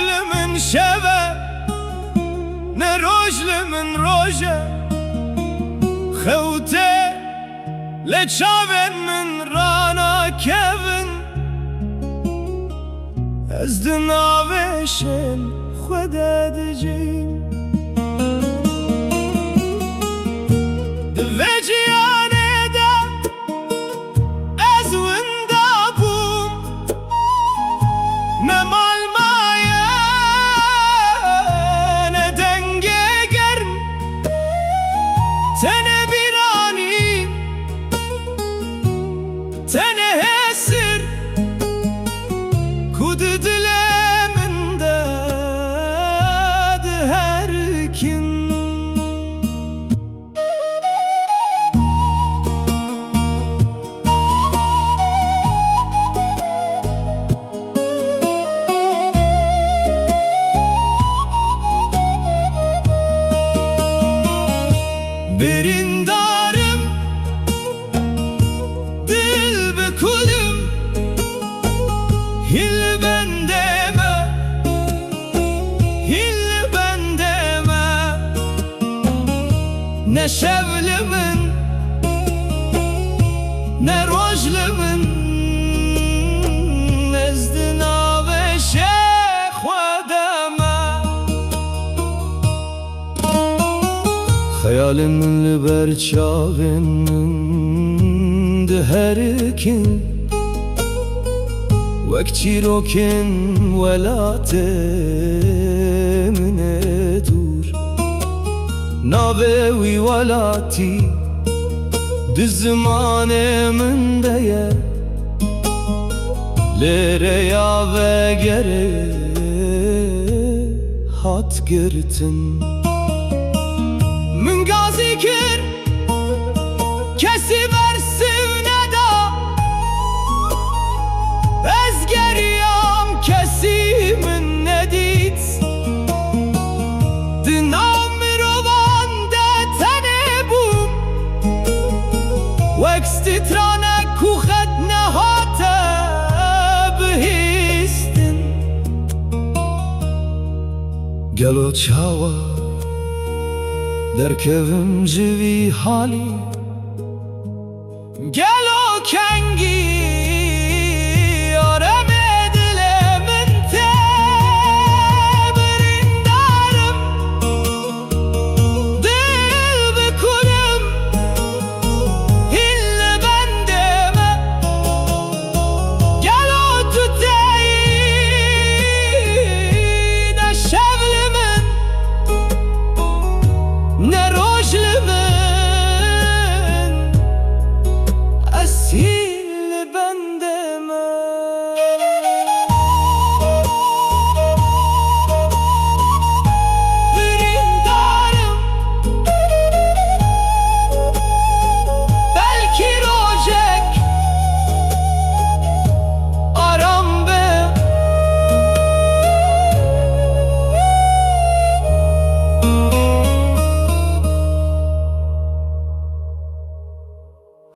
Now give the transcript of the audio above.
şevlimin şeve, ne rojlimin roje, xewte le çaven min rana kevin, ez di navêşên xwe de dicîm. Di vê ciyanê de ez winda bûm, ne malmaye ne dengê germ, tenê bîranî tenê hêsir ku di dilê min de di her kim. Birindarım, dil be kulüm, hil ben deme, hil ben deme. Ne şevlimin, ne rojlimin, ez di navêşê xwe deme. Xeyalin min li ber çavên min di herkin, wek çîrokên welatê min ê dûr. Navê wî welatî di zimanê min de ye, lêreya vegerê hat girtin. Min gazî kir kesî ber sivne da, ez geriyam kesî min nedît. Di nav mirovan de tenê bûm, wek stîtranek ku xet nehate bihîstin. Gelo çawa derkevim ji vî halî, gelo kengî